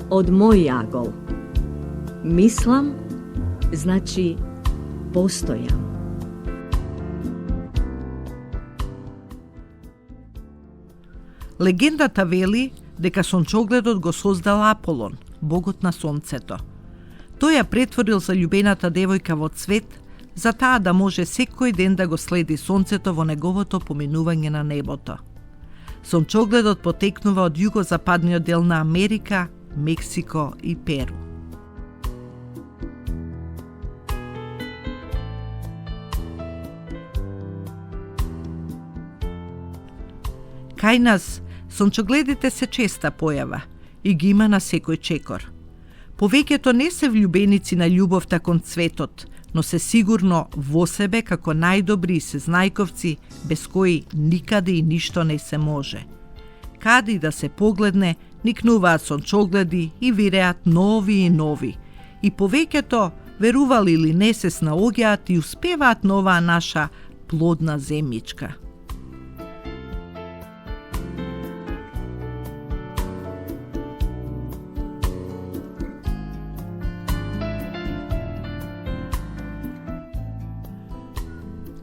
od moj jagol. Mislim, znači postojam. Легендата вели дека сончогледот го создал Аполон, богот на сонцето. Тој ја претворил заљубената девојка во цвет, за таа да може секој ден да го следи сонцето во неговото поминување на небото. Сончогледот потекнува од југозападниот дел на Америка, Мексико и Перу. Кај нас сончогледите се честа појава и ги има на секој чекор. Повеќето не се влюбеници на љубовта кон цветот, но се сигурно во себе како најдобри сезнајковци, без кои никаде и ништо не се може. Каде и да се погледне, никнуваат сончогледи и виреат нови и нови. И повеќето, верували или не, се снаоѓаат и успеваат на оваа наша плодна земјичка.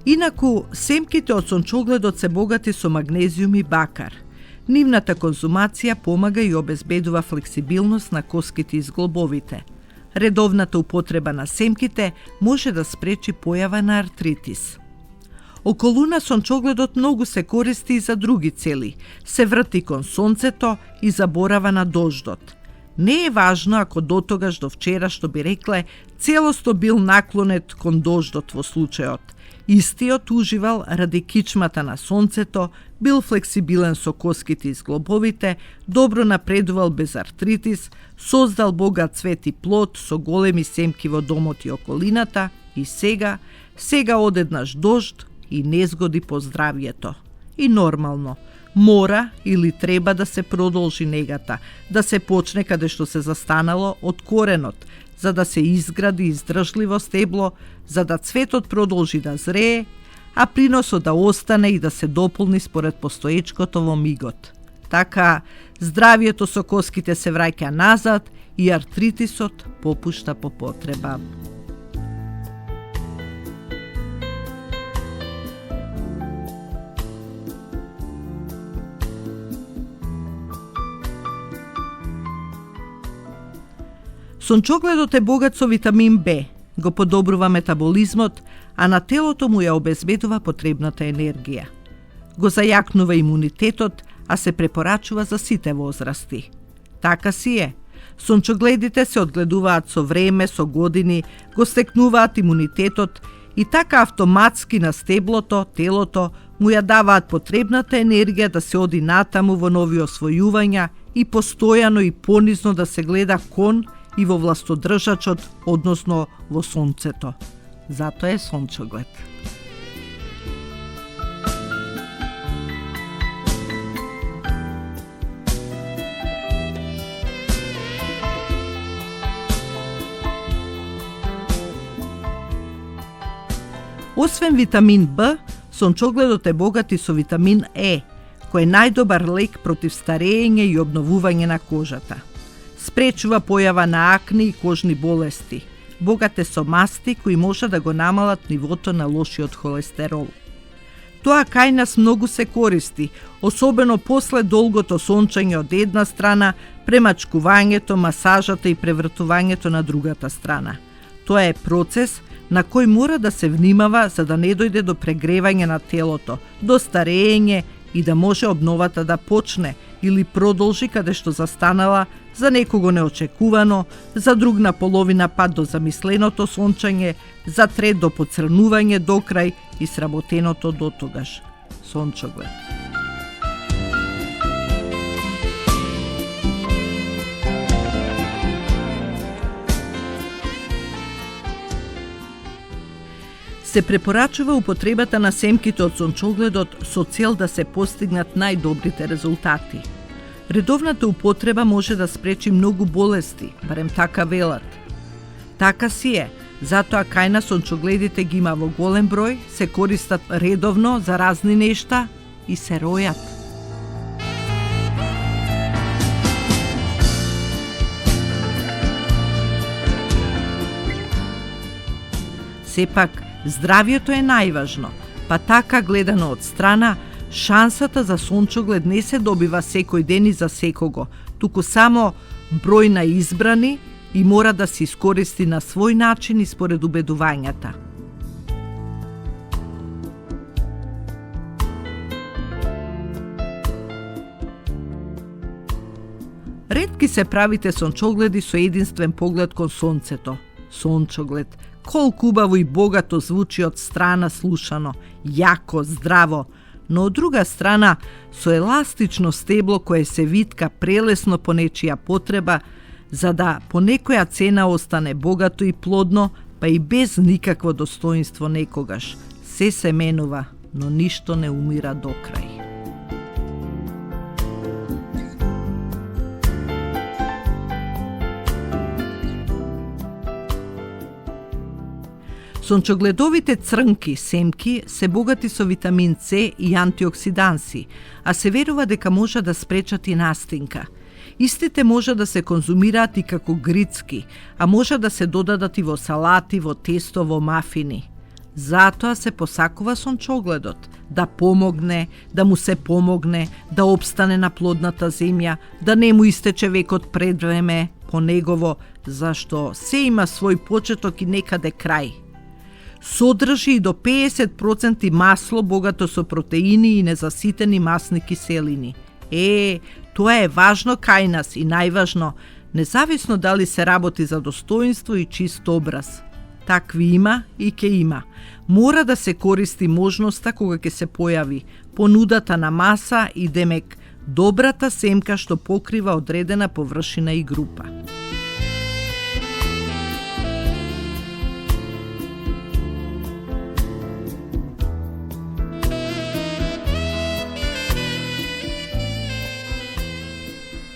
Инаку, семките од сончогледот се богати со магнезиум и бакар. Нивната конзумација помага и обезбедува флексибилност на коските и зглобовите. Редовната употреба на семките може да спречи појава на артритис. Околуна сончогледот многу се користи и за други цели. Се врти кон сонцето и заборава на дождот. Не е важно ако дотогаш до вчера, што би рекле, целосто бил наклонет кон дождот во случајот. Истиот уживал ради кичмата на сонцето, бил флексибилен со коските и зглобовите, добро напредувал без артритис, создал богат цвет и плод со големи семки во домот и околината и сега одеднаш дожд и незгоди по здравјето. И нормално, мора или треба да се продолжи негата, да се почне каде што се застанало од коренот, за да се изгради издржливо стебло, за да цветот продолжи да зрее, а приносот да остане и да се дополни според постоечкото во мигот. Така, здравието со коските се враќа назад и артритисот попушта по потреба. Сончогледот е богат со витамин Б, го подобрува метаболизмот, а на телото му ја обезбедува потребната енергија. Го зајакнува имунитетот, а се препорачува за сите возрасти. Така си е. Сончогледите се одгледуваат со време, со години, го стекнуваат имунитетот и така автоматски на стеблото, телото, му ја даваат потребната енергија да се оди натаму во нови освојувања и постојано и понизно да се гледа кон и во властодржачот, односно во сонцето. Зато е сончоглед. Освен витамин Б, сончогледот е богат и со витамин Е, кој е најдобар лек против старење и обновување на кожата. Спречува појава на акне и кожни болести. Богат е со масти кои може да го намалат нивото на лошиот холестерол. Тоа кај нас многу се користи, особено после долгото сончење од една страна, премачкувањето, масажата и превртувањето на другата страна. Тоа е процес на кој мора да се внимава за да не дојде до прегревање на телото, до старење и да може обновата да почне или продолжи каде што застанала, за некого неочекувано, за друг на половина пат до замисленото сончење, за трет до поцрнување до крај и сработеното до тогаш. Сончоглед. Се препорачува употребата на семките од сончогледот со цел да се постигнат најдобрите резултати. Редовната употреба може да спречи многу болести, барем така велат. Така си е, затоа кај нас сончогледите ги има во голем број, се користат редовно за разни нешта и се ројат. Сепак, здравието е најважно, па така гледано од страна, шансата за сончоглед не се добива секој ден и за секого, туку само број на избрани и мора да се искористи на свој начин и според убедувањата. Ретки се правите сончогледи со единствен поглед кон сонцето. Сончоглед, колку убаво и богато звучи од страна слушано, јако, здраво, но од друга страна со еластично стебло кое се витка прелесно по нечија потреба, за да по некоја цена остане богато и плодно, па и без никакво достоинство некогаш. Се се менува, но ништо не умира до крај. Сончогледовите црнки, семки, се богати со витамин С и антиоксиданси, а се верува дека може да спречат и настинка. Истите може да се конзумираат и како грицки, а може да се додадат и во салати, во тесто, во мафини. Затоа се посакува сончогледот, да помогне, да му се помогне, да обстане на плодната земја, да не му истече векот пред време по негово, зашто се има свој почеток и некаде крај. Содржи и до 50% масло богато со протеини и незаситени масни киселини. Тоа е важно кај нас и најважно, независно дали се работи за достоинство и чист образ. Такви има и ке има. Мора да се користи можноста кога ќе се појави понудата на маса и демек добрата семка што покрива одредена површина и група.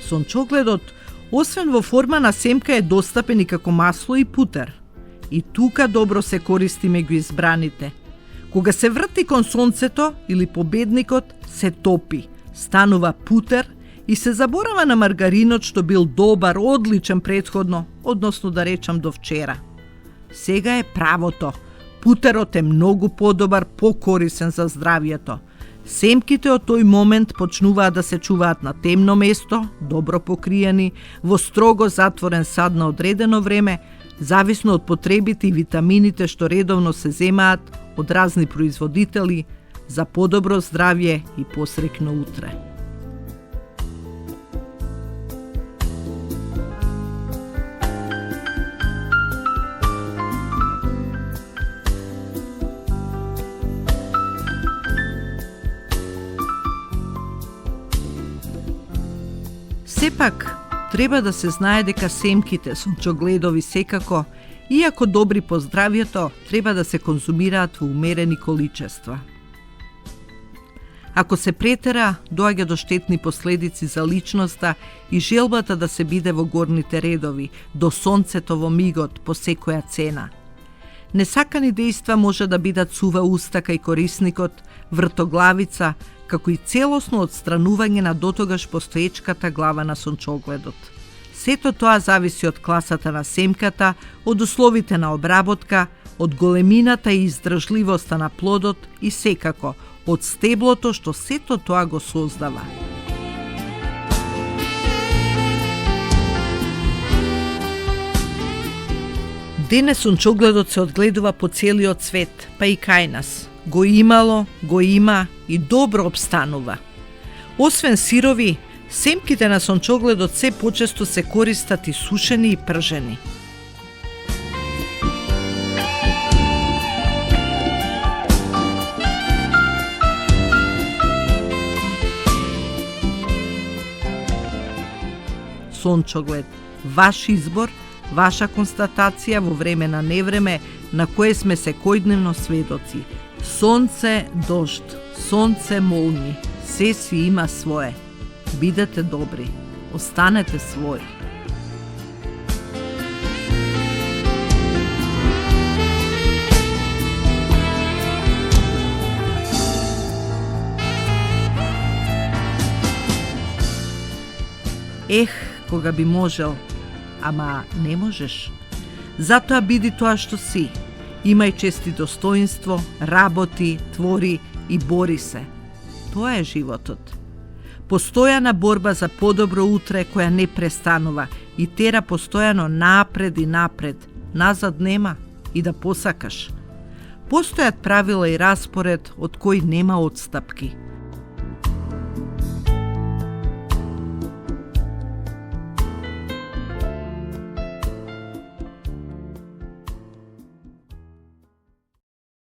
Сончогледот, освен во форма на семка, е достапен и како масло и путер. И тука добро се користи меѓу избраните. Кога се врти кон сонцето или победникот, се топи, станува путер и се заборава на маргаринот што бил добар, одличен претходно, односно да речам до вчера. Сега е правото. Путерот е многу подобар, покорисен за здравието. Семките од тој момент почнуваат да се чуваат на темно место, добро покриени, во строго затворен сад на одредено време, зависно од потребите и витамините што редовно се земаат од разни производители за подобро здравје и посрекно утре. Сепак, треба да се знае дека семките сончогледови секако, иако добри по здравието, треба да се конзумираат во умерени количества. Ако се претера, доаѓа до штетни последици за личноста и желбата да се биде во горните редови, до сонцето во мигот, по секоја цена. Несакани дејства може да бидат сува уста кај корисникот, вртоглавица, како и целосно отстранување на дотогаш постоечката глава на сончогледот. Сето тоа зависи од класата на семката, од условите на обработка, од големината и издржливоста на плодот и секако од стеблото што сето тоа го создава. Денес сончогледот се одгледува по целиот свет, па и кај нас. Го имало, го има и добро обстанува. Освен сирови, семките на сончогледот се почесто се користат и сушени и пржени. Сончоглед, ваш избор, ваша констатација во време на невреме на кое сме секојдневно сведоци. Сонце, дожд, сонце, молњи, се си има свое. Бидете добри, останете своји. Кога би можел, ама не можеш. Затоа биди тоа што си. Имај чести достоинство, работи, твори и бори се. Тоа е животот. Постојана борба за подобро утре која не престанува и тера постојано напред и напред. Назад нема и да посакаш. Постојат правила и распоред од кои нема отстапки.